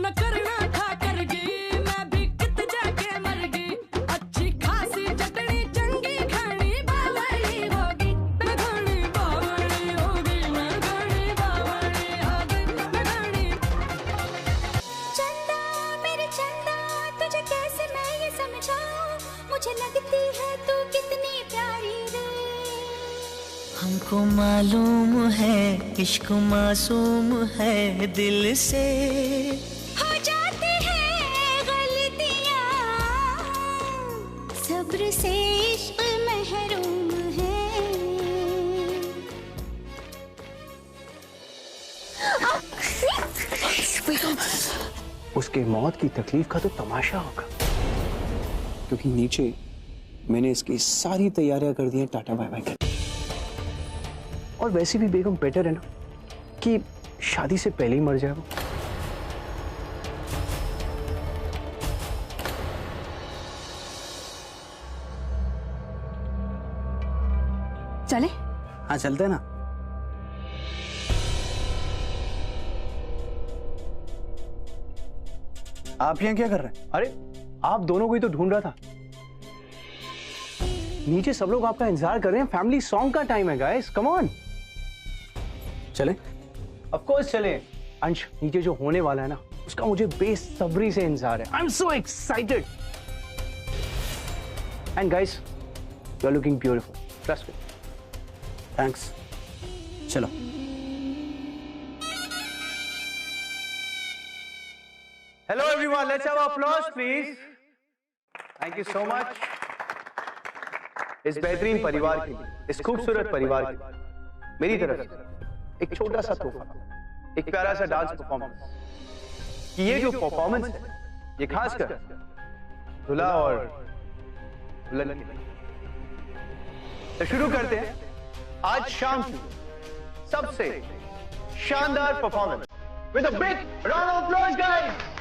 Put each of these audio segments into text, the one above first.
न करना था कर गई, मैं भी कित जाके मर गई। अच्छी खासी चटनी चंगी खानी बावली होगी, मैं घनी बावली होगी, मैं घनी बावली होगी, मैं घनी। चंदा मेरे चंदा, तुझे कैसे मैं ये समझाऊं, मुझे लगती है तू कितनी प्यारी रे। हमको मालूम है इश्क मासूम है, दिल से हो जाती है गलतियां, सब्र से इश्क महरूम है। उसके मौत की तकलीफ का तो तमाशा होगा, क्योंकि नीचे मैंने इसकी सारी तैयारियां कर दी हैं टाटा बाय बाय कर। और वैसे भी बेगम बेटर है ना कि शादी से पहले ही मर जाए वो। चले? हाँ चलते हैं ना। आप यहाँ क्या कर रहे हैं? अरे आप दोनों को ही तो ढूंढ रहा था। नीचे सब लोग आपका इंतजार कर रहे हैं, फैमिली सॉन्ग का टाइम है गाइस, कम ऑन। चले? ऑफ कोर्स चले। अंश, नीचे जो होने वाला है ना उसका मुझे बेसब्री से इंतजार है। I am so excited. And guys, you are looking beautiful, trust me. Thanks. चलो। Hello everyone, let's have applause please. Thank you so much. इस बेहतरीन परिवार के लिए, इस खूबसूरत परिवार के लिए मेरी तरफ से एक छोटा सा तोहफा, एक प्यारा सा डांस परफॉर्मेंस। कि ये जो परफॉर्मेंस है ये खासकर दुल्हा और दुल्हन के लिए। तो शुरू करते हैं आज शाम की सबसे शानदार performance with a big round of applause guys.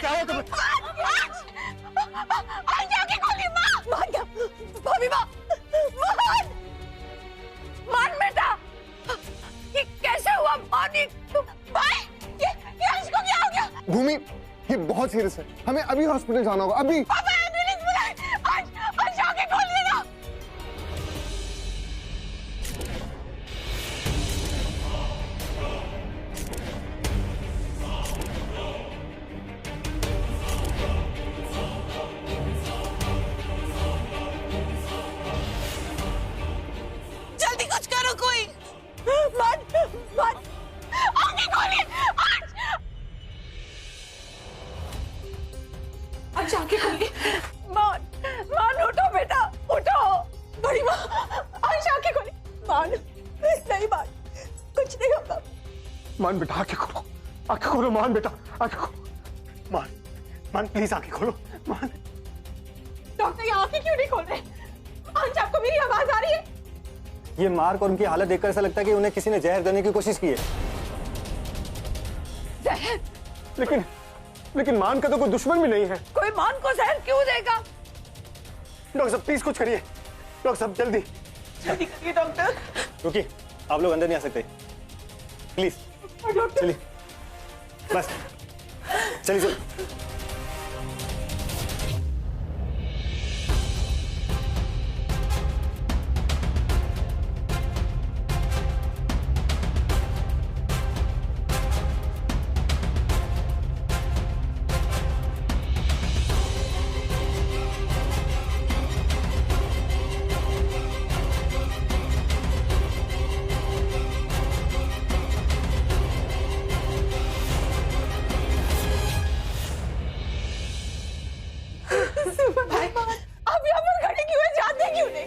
क्या हुआ तुम्हें? आगे गोली मार क्या? भाभी माँ, मान बेटा, ये कैसे हुआ? मानी भाई, ये अंश को क्या हो गया? भूमि, ये बहुत सीरियस है, हमें अभी हॉस्पिटल जाना होगा, अभी। पापा एम्बुलेंस बुलाए, अंश आगे खोल देना। जल्दी कुछ करो कोई। मत आगे खोलिए। अंश आगे खोलिए। मान उठो बेटा, उठो। बड़ी माँ, अंश आगे खोलिए। मान नहीं, मान कुछ नहीं होगा। मान बेटा आंखें खोलो, आंखें खोलो, मान बेटा आंखें खोलो, मान प्लीज आंखें खोलो, मान। डॉक्टर ये आंखें क्यों नहीं खोल रहे? अंश आपको मेरी आवाज आ रही है? ये मार्क और उनकी हालत देखकर ऐसा लगता है कि उन्हें किसी ने जहर देने की कोशिश की है। जहर? लेकिन मान का तो कोई दुश्मन भी नहीं है। कोई मान को जहर क्यों देगा? डॉक्टर साहब प्लीज कुछ करिए, डॉक्टर साहब जल्दी करिए डॉक्टर। रुकिए, आप लोग अंदर नहीं आ सकते, प्लीज चलिए, बस चलिए। आप यहाँ पर खड़े क्यों हैं? जाते क्यों नहीं?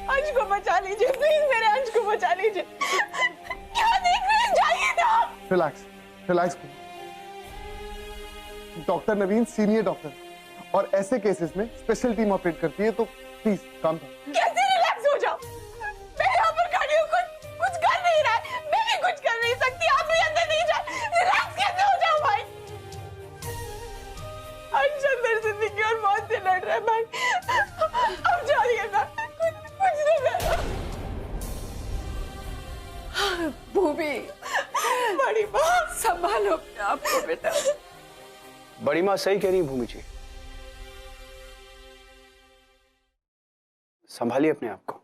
अंश को बचा लीजिए प्लीज, मेरे अंश को बचा लीजिए। क्या देख रहे हैं? जाइए ना। रिलैक्स। डॉक्टर नवीन सीनियर डॉक्टर और ऐसे केसेस में स्पेशल टीम ऑपरेट करती है, तो प्लीज काम करो। कैसे रिलैक्स हो जाओ? मैं यहाँ पर खड़ी हूँ, कुछ कर नहीं रहा है, मैं भी कुछ कर नहीं सकती, आप भी अंदर नहीं जा। रिलैक्स कैसे हो जाओ भाई? अंश अंदर जिंदगी और मौत से लड़ रहा है भाई, अब जाइए ना, कुछ नहीं करो। भूमि, बड़ी माँ, संभालो अपने आप को बेटा। बड़ी माँ सही कह रही है भूमि जी, संभालिए अपने आप को।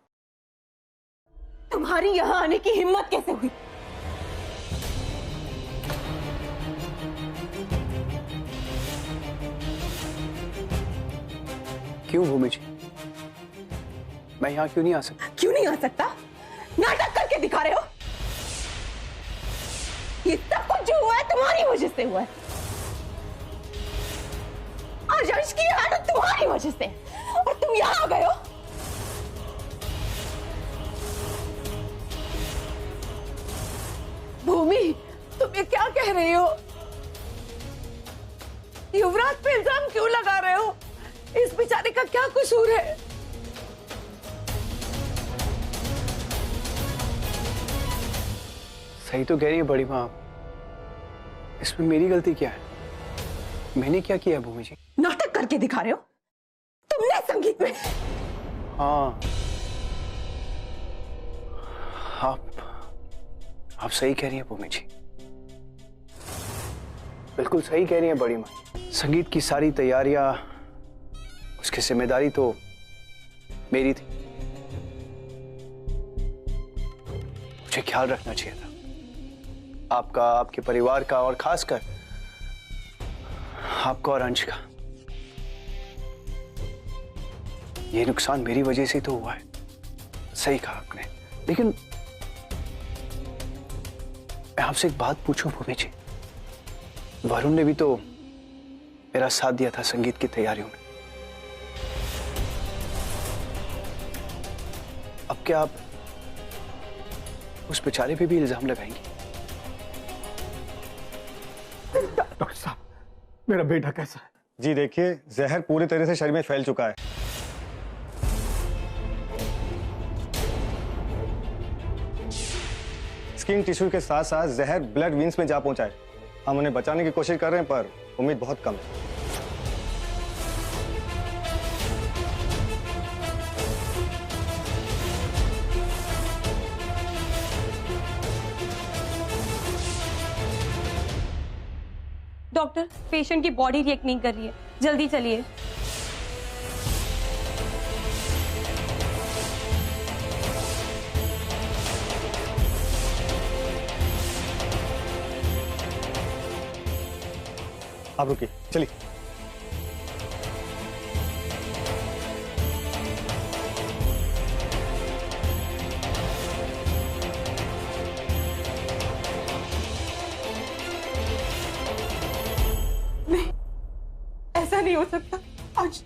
तुम्हारी यहाँ आने की हिम्मत कैसे हुई? क्यों भूमि जी, मैं यहाँ क्यों नहीं आ सकता? क्यों नहीं आ सकता? नाटक करके दिखा रहे हो। ये सब कुछ जो हुआ है तुम्हारी वजह से हुआ है। आज अंश की हालत तुम्हारी वजह से, और तुम यहाँ आ गए हो। भूमि, तुम ये क्या कह रही हो? युवराज पे इल्जाम क्यों लगा रहे हो? इस बेचारे का क्या कसूर है? सही तो कह रही है बड़ी माँ, इसमें मेरी गलती क्या है? मैंने क्या किया भूमि जी? नाटक करके दिखा रहे हो तुमने संगीत में। हाँ, आप सही कह रही हैं भूमि जी, बिल्कुल सही कह रही हैं बड़ी माँ। संगीत की सारी तैयारियां, उसकी जिम्मेदारी तो मेरी थी। मुझे ख्याल रखना चाहिए था आपका, आपके परिवार का, और खासकर आपका और अंश का। ये नुकसान मेरी वजह से तो हुआ है, सही कहा आपने। लेकिन मैं आपसे एक बात पूछूं भूमि जी, वरुण ने भी तो मेरा साथ दिया था संगीत की तैयारियों में। अब क्या आप उस बेचारे पे भी इल्जाम लगाएंगे? डॉक्टर साहब, मेरा बेटा कैसा है? जी देखिए, जहर पूरी तरह से शरीर में फैल चुका है। स्किन टिश्यू के साथ साथ जहर ब्लड वेन्स में जा पहुंचा है। हम उन्हें बचाने की कोशिश कर रहे हैं, पर उम्मीद बहुत कम है। डॉक्टर, पेशेंट की बॉडी रिएक्ट नहीं कर रही है, जल्दी चलिए। आप रुकिए, चलिए। ऐसा नहीं हो सकता। आज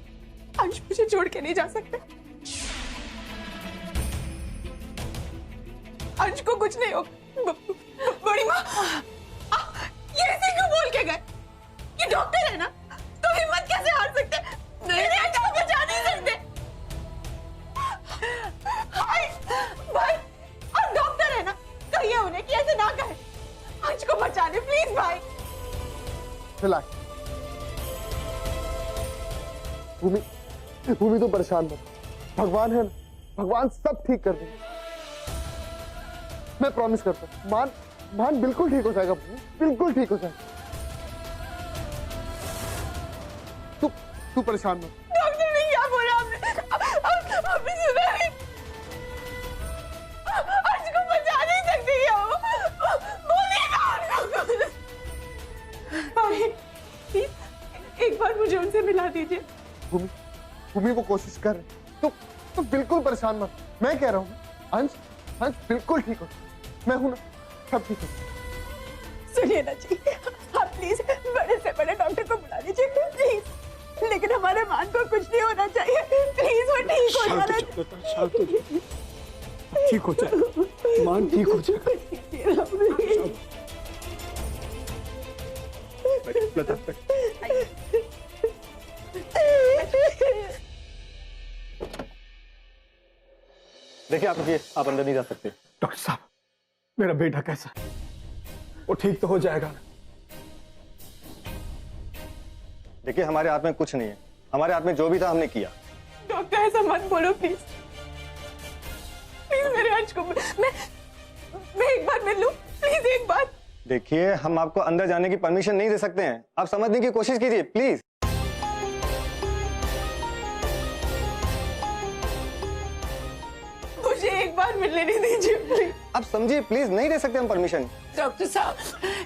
मुझे छोड़ के नहीं जा सकते। अंश को कुछ नहीं होगा। बड़ी माँ, ये ऐसे क्यों बोल के गए? ये डॉक्टर है ना, तो हिम्मत कैसे हार सकते? मेरे अंश को बचा नहीं सकते। भाई, और डॉक्टर है ना, कहिए उन्हें कि ऐसे ना कहे। अंश को बचा ले प्लीज भाई। रिलैक्स। भूमि तो परेशान मत, भगवान है ना, भगवान सब ठीक कर देंगे। मैं प्रॉमिस करता हूँ, मान बिल्कुल ठीक हो जाएगा भूमि, बिल्कुल ठीक हो जाएगा। तू परेशान मत। डॉक्टर ने क्या बोला? आपने सुना नहीं? आज को बचा नहीं सकती है वो। बोलिए ना। भाई प्लीज एक बार मुझे उनसे मिला दीजिए। भूमि वो कोशिश कर रहे। तो बिल्कुल परेशान मत। मैं कह रहा हूँ अंश बिल्कुल ठीक हो, मैं हूं ना, सब ठीक हो। सुनिए ना जी, आप प्लीज बड़े से बड़े डॉक्टर को बुला लीजिए प्लीज। लेकिन हमारे मान को कुछ नहीं होना चाहिए प्लीज। वो ठीक हो जाना। ठीक हो जाए, मान ठीक हो जाए। देखिए, आप रुकिए, आप अंदर नहीं जा सकते। डॉक्टर साहब, मेरा बेटा कैसा है? वो ठीक तो हो जाएगा ना? देखिए, हमारे हाथ में कुछ नहीं है। हमारे हाथ में जो भी था हमने किया। डॉक्टर ऐसा मत बोलो प्लीज। प्लीज मेरे अंश को मैं एक बार मिल लूं प्लीज, एक बार। देखिए, हम आपको अंदर जाने की परमिशन नहीं दे सकते हैं। आप समझने की कोशिश कीजिए प्लीज। मुझे एक बार मिलने नहीं दीजिए प्लीज। आप समझिए प्लीज, नहीं दे सकते हम परमिशन। डॉक्टर साहब,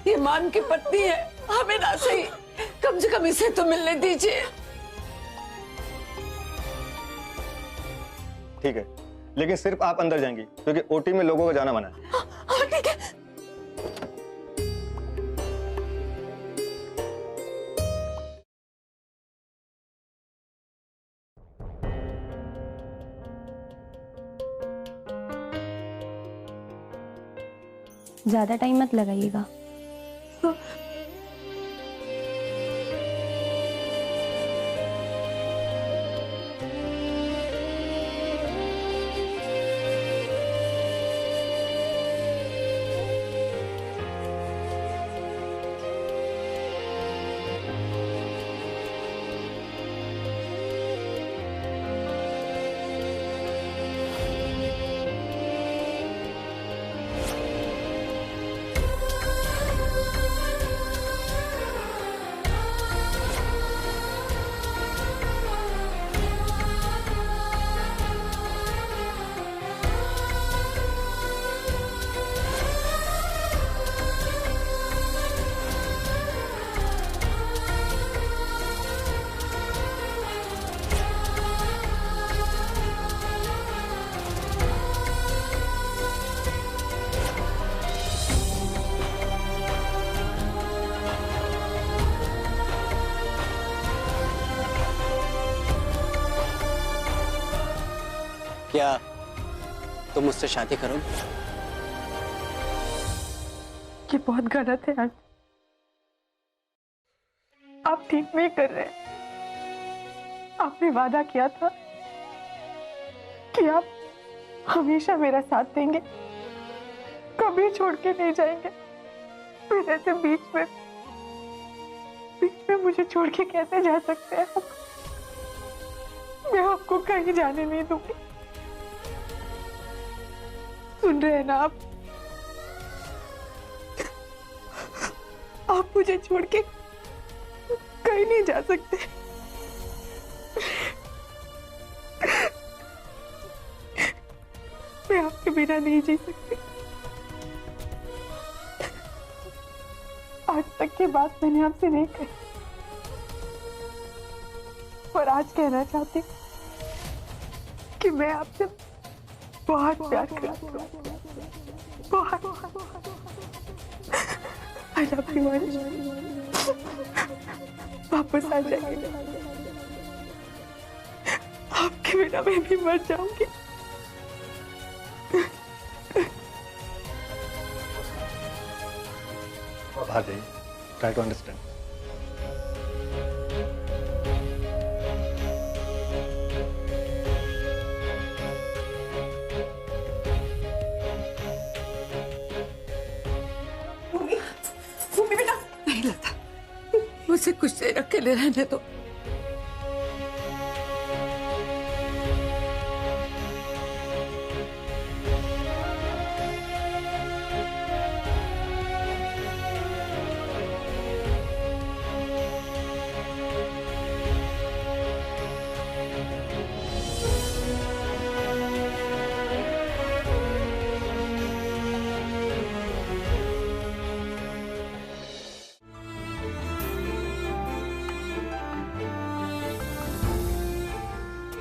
ये मान की पत्नी है, हमें ना सही, कम से कम इसे तो मिलने दीजिए। ठीक है, लेकिन सिर्फ आप अंदर जाएंगी, क्योंकि ओटी में लोगों का जाना मना है। हाँ ठीक है। ज्यादा टाइम मत लगाइएगा। क्या तुम मुझसे शादी करोगे? ये बहुत गलत है अंश। आप ठीक नहीं कर रहे। आपने वादा किया था कि आप हमेशा मेरा साथ देंगे, कभी छोड़ के नहीं जाएंगे। फिर ऐसे बीच में मुझे छोड़ के कैसे जा सकते हैं? मैं आपको कहीं जाने नहीं दूंगी। सुन रहे हैं ना आप मुझे छोड़ के कहीं नहीं जा सकते। मैं आपके बिना नहीं जी सकती। आज तक की बात मैंने आपसे नहीं कही, और आज कहना चाहती कि मैं आपसे बहुत प्यार करती हूँ, बहुत। आई लव यू अंश। वापस आ जाइए, आपके बिना मैं भी मर जाऊंगी। बाहर जाइए, ट्राई टू अंडरस्टैंड। भूमि बेटा, नहीं लता, मुझे कुछ देर अकेले रहने दो।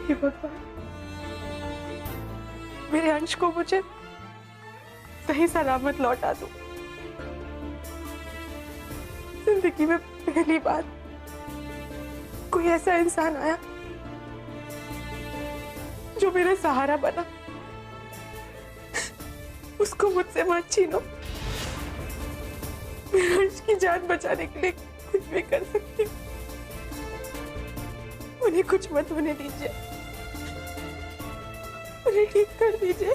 हे भगवान, मेरे अंश को मुझे सही सलामत लौटा दो। जिंदगी में पहली बार कोई ऐसा इंसान आया जो मेरा सहारा बना। उसको मुझसे मत छीनो। मेरे अंश की जान बचाने के लिए कुछ भी कर सकती हूँ। उन्हें कुछ मत होने दीजिए, उन्हें ठीक कर दीजिए।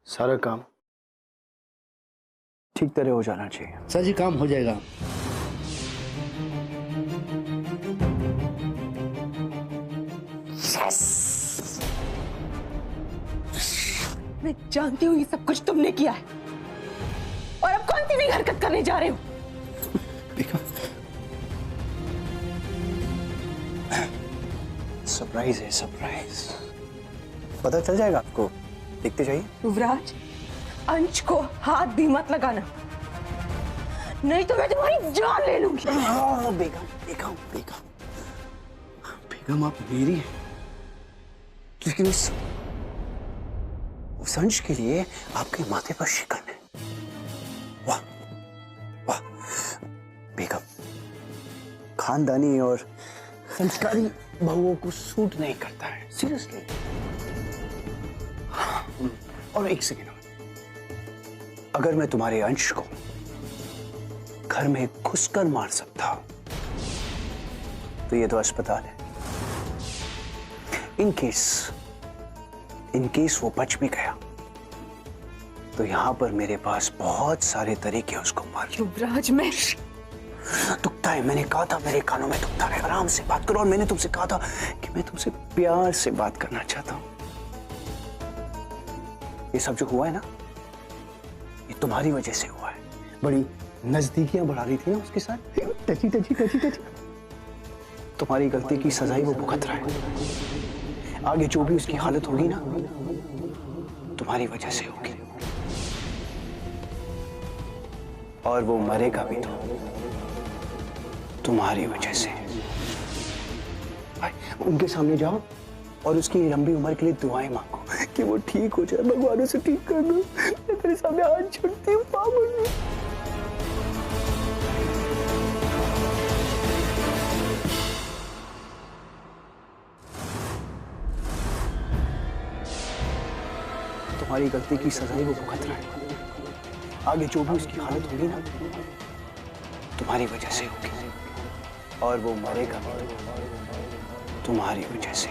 सारा काम ठीक तरह हो जाना चाहिए। सर जी, काम हो जाएगा। मैं जानती हूँ ये सब कुछ तुमने किया है, और अब कौन सी नई हरकत करने जा रहे हो? सरप्राइज है, सरप्राइज। पता चल जाएगा आपको, देखते जाइए। युवराज, अंश को हाथ भी मत लगाना, नहीं तो मैं तुम्हारी जान ले लूंगी। बेगम, बेगम, बेगम, बेगम, आप मेरी हैं, लेकिन उस अंश के लिए आपके माथे पर शिकन है। वाह वाह बेगम, खानदानी और संस्कारी बहुओं को सूट नहीं करता है, सीरियसली। और एक सेकेंड, अगर मैं तुम्हारे अंश को घर में घुसकर मार सकता हूं, तो ये तो अस्पताल है। इन केस वो बच भी गया, तो यहां पर मेरे पास बहुत सारे तरीके हैं उसको मारने। युवराज, मैं दुखता है, मैंने कहा था, मेरे कानों में दुखता है। आराम से बात करो। और मैंने तुमसे कहा था कि मैं तुमसे प्यार से बात करना चाहता हूं। ये सब जो हुआ है ना, ये तुम्हारी वजह से हुआ है। बड़ी नजदीकियां बढ़ा रही थी ना उसके साथ, टची टची टची टची। तुम्हारी गलती की सजाई वो भुगत रहा है। आगे जो भी उसकी हालत होगी ना, तुम्हारी वजह से होगी, और वो मरेगा भी तो तुम्हारी वजह से। भाई, उनके सामने जाओ और उसकी लंबी उम्र के लिए दुआएं मांगो कि वो ठीक हो जाए। भगवान उसे ठीक कर दो। मैं तेरे सामने हाथ छोड़ती हूँ, पागल। तुम्हारी गलती की सजाई वो भुगत रहा है। आगे जो भी उसकी हालत होगी ना, तुम्हारी वजह से होगी, और वो मरेगा तुम्हारी वजह से।